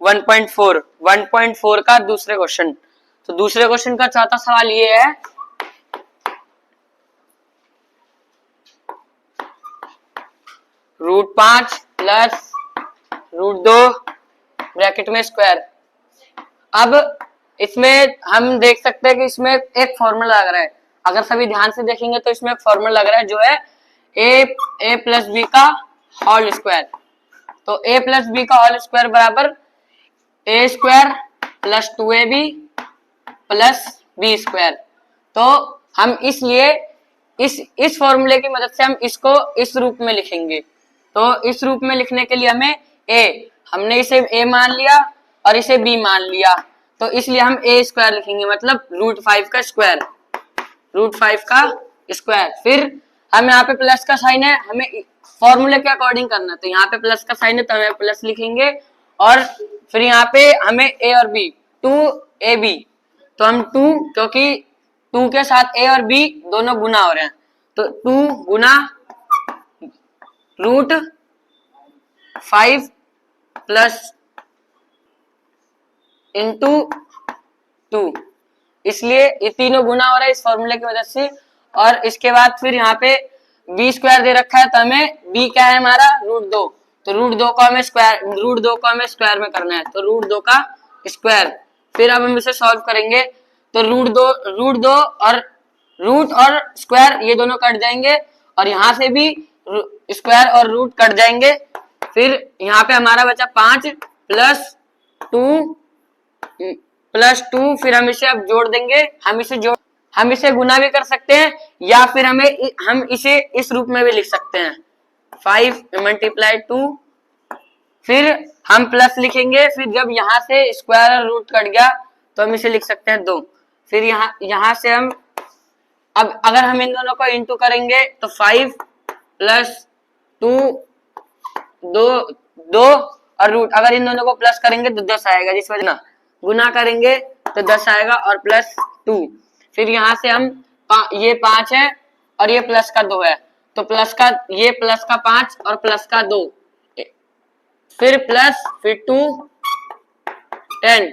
1.4 का दूसरे क्वेश्चन। तो दूसरे क्वेश्चन का चौथा सवाल ये है, √5 प्लस √2 ब्रैकेट में स्क्वायर। अब इसमें हम देख सकते हैं कि इसमें एक फॉर्मूला लग रहा है। अगर सभी ध्यान से देखेंगे तो इसमें एक फॉर्मूला लग रहा है जो है a प्लस बी का होल स्क्वायर। तो a प्लस बी का होल स्क्वायर बराबर a square plus 2ab plus B square. तो हम इसलिए इस फॉर्मूले की मदद से हम इसको इस रूप में लिखेंगे। तो इस रूप में लिखने के लिए हमें हमने इसे a मान लिया और इसे b मान लिया, तो इसलिए हम a स्क्वायर लिखेंगे, मतलब √5 का स्क्वायर, √5 का स्क्वायर। फिर हम यहाँ पे प्लस का साइन है, हमें फॉर्मूले के अकॉर्डिंग करना है, तो यहाँ पे प्लस का साइन है तो हमें प्लस लिखेंगे। और फिर यहाँ पे हमें a और b 2ab, तो हम 2, क्योंकि 2 के साथ a और b दोनों गुना हो रहे हैं, तो 2 गुना √5 प्लस इंटू 2, इसलिए ये तीनों गुना हो रहा है इस फॉर्मूले की वजह से। और इसके बाद फिर यहाँ पे b स्क्वायर दे रखा है, तो हमें b क्या है हमारा √2, तो √2 को हमें स्क्वायर में करना है, तो √2 का स्क्वायर। फिर अब हम इसे सॉल्व करेंगे, तो √2 और रूट और स्क्वायर ये दोनों कट जाएंगे, और यहाँ से भी स्क्वायर और रूट कट जाएंगे। फिर यहाँ पे हमारा बचा 5 प्लस 2, फिर हम इसे अब जोड़ देंगे। हम इसे गुना भी कर सकते हैं, या फिर हम इसे इस रूप में भी लिख सकते हैं, 5 × 2, फिर हम प्लस लिखेंगे। फिर जब यहाँ से स्क्वायर और रूट कट गया तो हम इसे लिख सकते हैं 2। फिर यहाँ से हम अब अगर हम इन दोनों को इंटू करेंगे तो 5 प्लस 2 2 और रूट, अगर इन दोनों को प्लस करेंगे तो 10 आएगा, जिस वजह गुना करेंगे तो 10 आएगा और प्लस 2। फिर यहाँ से हम ये 5 है और ये प्लस का 2 है, तो प्लस का 5 और प्लस का 2, फिर प्लस, फिर 2 10,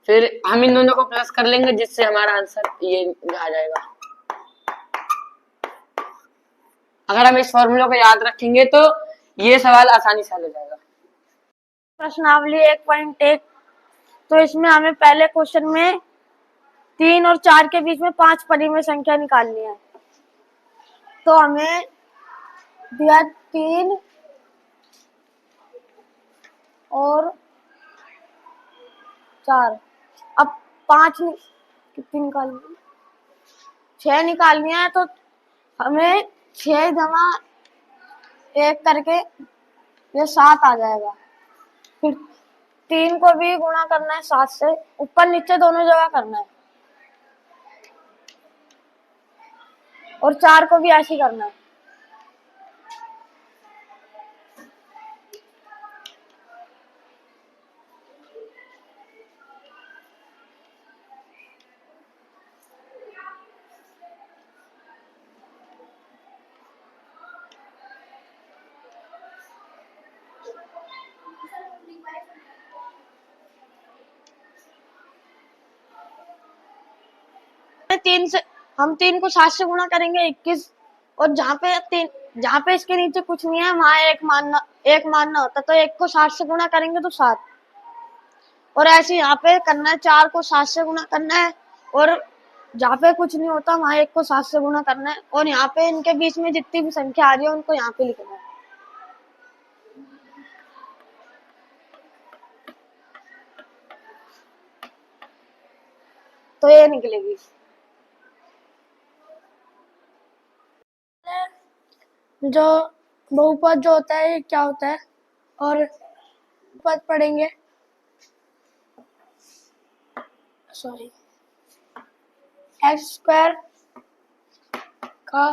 फिर हम इन दोनों को प्लस कर लेंगे, जिससे हमारा आंसर ये आ जाएगा। अगर हम इस फॉर्मूले को याद रखेंगे तो ये सवाल आसानी से हल हो जाएगा। प्रश्नावली 1.1, तो इसमें हमें पहले क्वेश्चन में 3 और 4 के बीच में 5 परिमेय संख्या निकालनी है। तो हमें दिया 3 और 4, अब 5 कितनी निकालनी है, 6 निकालनी है। तो हमें 6 जमा 1 करके ये 7 आ जाएगा। फिर 3 को भी गुणा करना है 7 से, ऊपर नीचे दोनों जगह करना है, और 4 को भी ऐसे ही करना है। हम 3 को 7 से गुणा करेंगे 21, और जहाँ पे इसके नीचे कुछ नहीं है वहां एक मानना होता, तो 1 को 7 से गुणा करेंगे तो 7, और ऐसे यहाँ पे करना है, 4 को 7 से गुणा करना है, और जहाँ पे कुछ नहीं होता वहां 1 को 7 से गुणा करना है, और यहाँ पे इनके बीच में जितनी भी संख्या आ रही है उनको यहाँ पे लिखना है। तो ये निकलेगी। जो बहुपद जो होता है ये क्या होता है, और पद पढ़ेंगे, सॉरी, x² का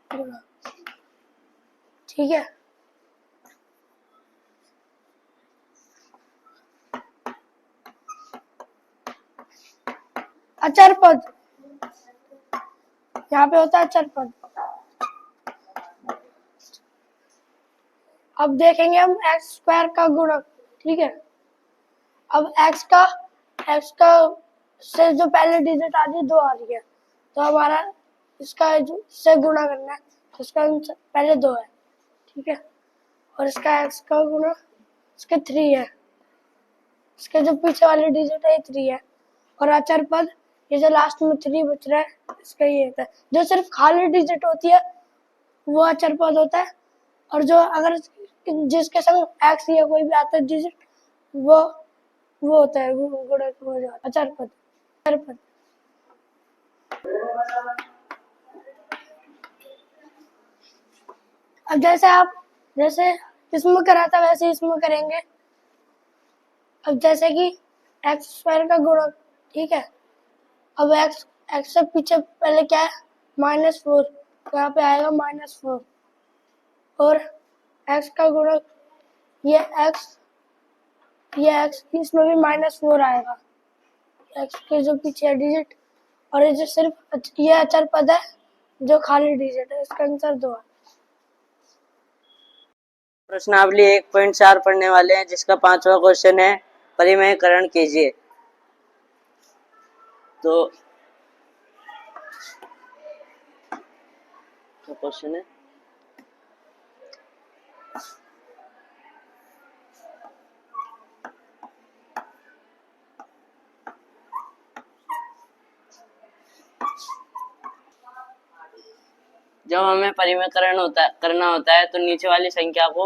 गुणा, ठीक है। अचर पद, यहाँ पे होता है अचर पद, अब देखेंगे हम एक्स स्क्वायर का गुणक, ठीक है। अब एक्स का से जो पहले डिजिट आ रही है 2 आ रही है, तो हमारा इसका से गुणा करना है, तो इसका आंसर पहले 2 है, ठीक है। और इसका एक्स का गुणा इसके 3 है, इसके जो पीछे वाले डिजिट है 3 है। और अचर पद ये जो लास्ट में 3 बच रहा है इसका ये होता है। जो सिर्फ खाली डिजिट होती है वो अचर पद होता है, और जो अगर जिसके संग एक्स या कोई भी आता है डिजिट वो होता है गुणक, हो जाता अचर पद, अचर पद। अब जैसे इसमें करा था वैसे इसमें करेंगे। अब जैसे कि एक्स स्क्वायर का गुणक, ठीक है। अब एक्स से पीछे पहले क्या है -4, तो यहाँ पे आएगा -4। और एक्स का गुणक ये एक्स इसमें भी -4 आएगा, एक्स के जो पीछे है डिजिट। और ये जो सिर्फ ये अचर पद है जो खाली डिजिट है, इसका आंसर 2 है। प्रश्नावली 1.4 पढ़ने वाले हैं, जिसका 5वां क्वेश्चन है परिमेयकरण कीजिए। तो क्वेश्चन है जब हमें परिमेयकरण करना होता है तो नीचे वाली संख्या को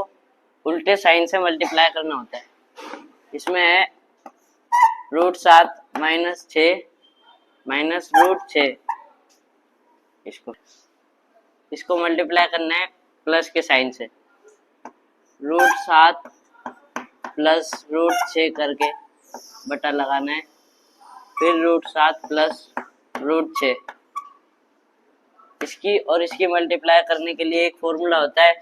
उल्टे साइन से मल्टीप्लाई करना होता है। इसमें है √7 -6 -√6। इसको मल्टीप्लाई करना है प्लस के साइन से, √7 प्लस √6 करके बटा लगाना है, फिर √7 प्लस √6। इसकी और इसकी मल्टीप्लाई करने के लिए एक फॉर्मूला होता है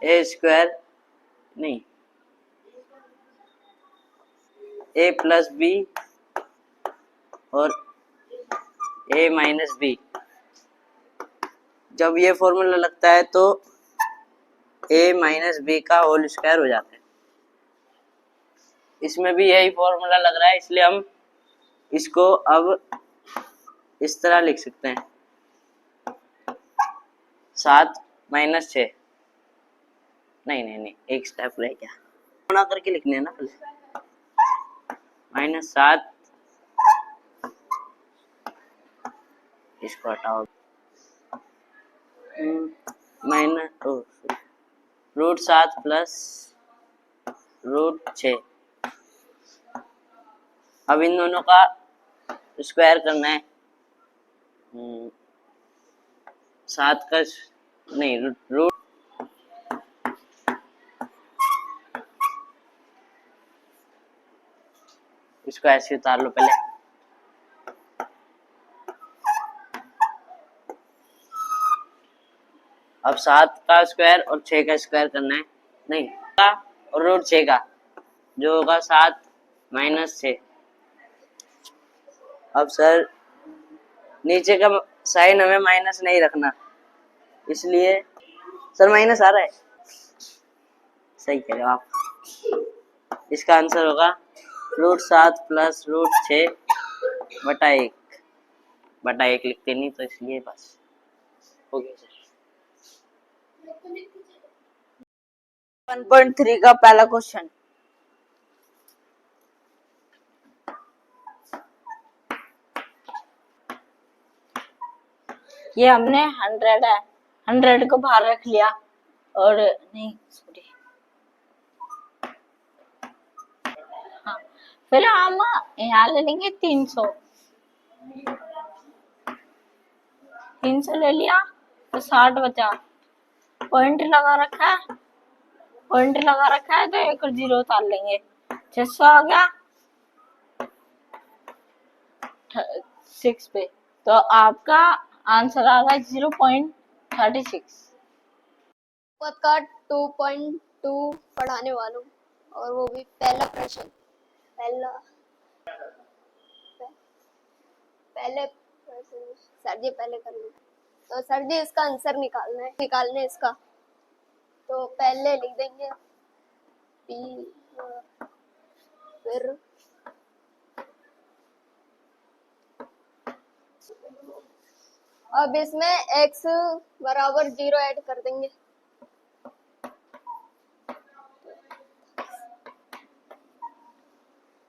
ए स्क्वायर नहीं a प्लस बी और a माइनस बी। जब ये फॉर्मूला लगता है तो a माइनस बी का होल स्क्वायर हो जाता है। इसमें भी यही फॉर्मूला लग रहा है, इसलिए हम इसको अब इस तरह लिख सकते हैं 7 -6 नहीं एक स्टेप रह गया, गुणा करके लिखने हैं ना पहले। -7 इसको हटाओ, √7 प्लस √6। अब इन दोनों का स्क्वायर करना है। 7 का नहीं रूट इसको ऐसे उतार लो पहले। अब 7 का स्क्वायर और 6 का स्क्वायर करना है, नहीं का और √6 का, जो होगा 7 -6। अब सर नीचे का साइन हमें माइनस नहीं रखना, इसलिए सर माइनस आ रहा है। सही कह रहे हो आप। इसका आंसर होगा √7 प्लस √6 बटा 1 लिखते नहीं तो इसलिए बस हो गया सर। 1.3 का पहला क्वेश्चन, ये हमने 100 को बाहर रख लिया और नहीं सॉरी, हाँ फिर हम यहाँ ले लेंगे 300 ले लिया तो 60 बचा। पॉइंट लगा रखा है तो एक और 0 उतार लेंगे, 600 आ गया 6 पे, तो आपका आंसर आ रहा है 0.36। पद का 2.2 पढ़ाने वाला हूँ, और वो भी पहला प्रश्न। पहले प्रश्न सर जी कर लो। तो सर जी इसका आंसर निकालना है इसका। तो पहले पहले लिख देंगे पी, फिर अब इसमें x बराबर 0 ऐड कर देंगे।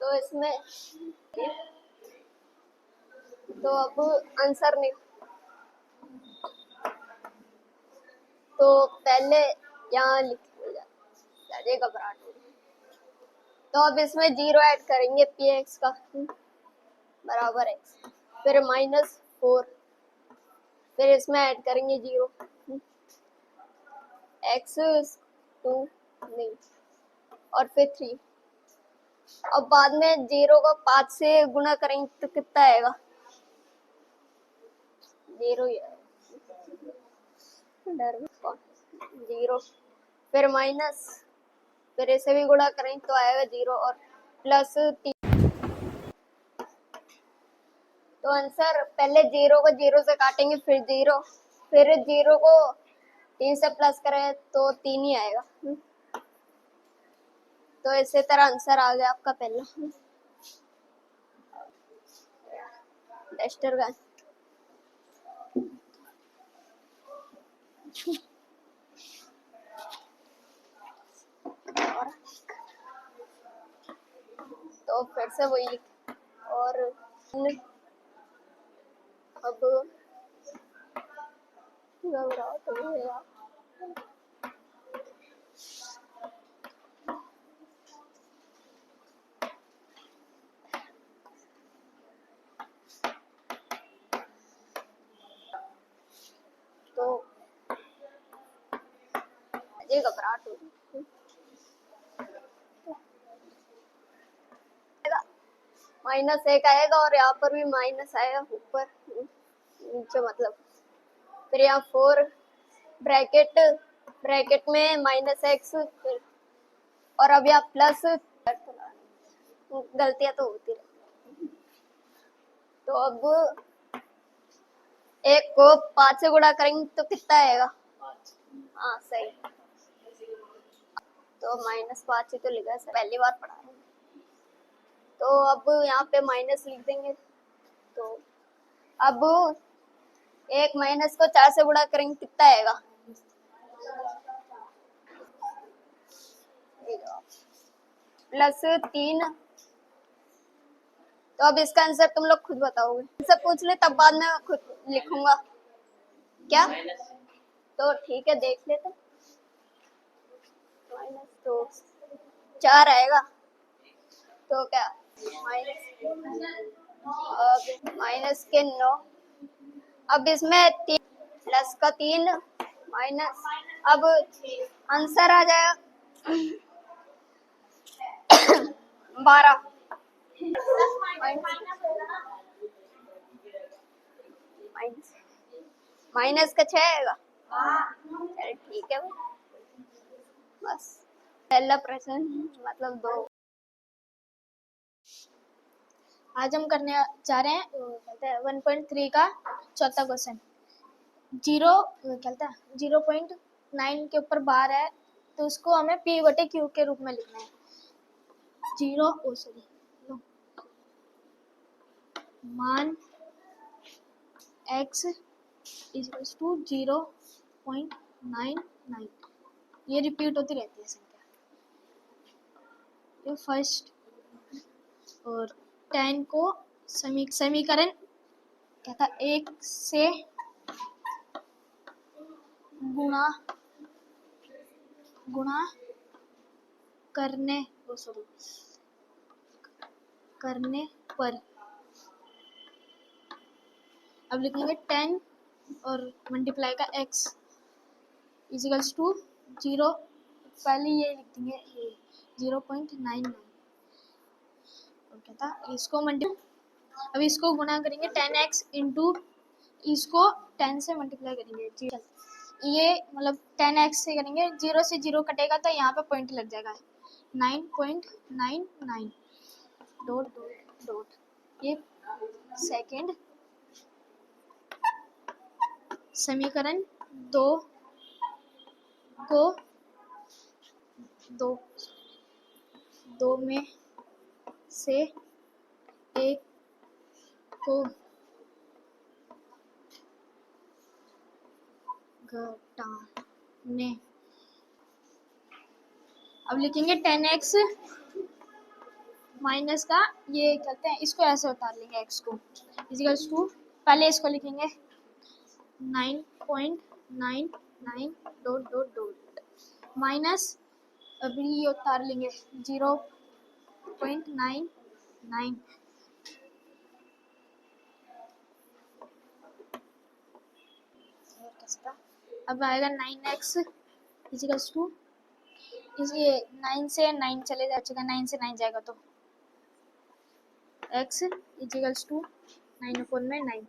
तो इसमें तो अब आंसर नहीं, तो पहले यहाँ लिख जाएगा पराठा। तो अब इसमें 0 ऐड करेंगे पी एक्स का बराबर x, फिर -4, फिर इसमें ऐड करेंगे 0 x 2 नहीं और फिर 3। अब बाद में 0 को 5 से गुणा करेंगे तो कितना आएगा? 0 ही आएगा, डर में 0, फिर माइनस, फिर इसे भी गुणा करें तो आएगा 0 और +3। तो आंसर पहले 0 को 0 से काटेंगे, फिर 0, फिर 0 को 3 से प्लस करें तो 3 ही आएगा। तो इसी तरह आंसर आ गया आपका पहला डस्टर गन। तो फिर से वही लिख और अब घबराओ तो नहीं यार। तो ये घबराहट हो -1 आएगा और यहाँ पर भी माइनस आएगा ऊपर नीचे मतलब, फिर यहाँ 4 ब्रैकेट में -x, फिर और अब यहाँ प्लस, गलतियां तो होती रहती। तो अब 1 को 5 से गुणा करेंगे तो कितना आएगा? हाँ सही, तो -5 ही तो लिखा है, पहली बार पढ़ा है। तो अब यहाँ पे माइनस लिख देंगे। तो अब 1 माइनस को 4 से गुणा करेंगे कितना आएगा? +3। तो अब इसका आंसर तुम लोग खुद बताओगे, इनसे पूछ ले तब बाद में खुद लिखूंगा क्या? तो ठीक है देख लेते। माइनस तो 4 आएगा, तो क्या माइनस के 9। अब इसमें 3 प्लस का 3 माइनस, अब आंसर आ जाएगा 12। माइनस का 6 आएगा। चल ठीक है बस, पहला प्रश्न मतलब 2। आज हम करने जा रहे हैं 1.3 का चौथा क्वेश्चन। 0.9 के ऊपर बार है तो उसको हमें P/Q के रूप में लिखना है। मान x = 0.99। ये रिपीट होती रहती है संख्या। ये फर्स्ट और 10 को समीकरण कहता 1 से गुणा करने पर, अब लिखेंगे 10 और मल्टीप्लाई का x = 0, पहले ये लिख देंगे 0.99 और कहता इसको अब इसको गुणा करेंगे 10x इंटू इसको 10 से मल्टीप्लाई करेंगे। ये मतलब 10x से करेंगे, 0 से 0 कटेगा तो यहाँ पे पॉइंट लग जाएगा 9.99 डॉट डॉट डॉट। ये सेकंड समीकरण 2 को दो दो में से एक को घटाने, अब लिखेंगे 10x माइनस का ये कहते हैं, इसको ऐसे उतार लेंगे x को इजिकल्स टू, पहले इसको लिखेंगे 9.99 डॉट डॉट डॉट माइनस, अभी ये उतार लेंगे 0.99, अब आएगा 9x इजिकल्स टू, ये 9 से 9 चले जाएगा, 9 से 9 जाएगा तो x इजिकल्स टू 9 में 9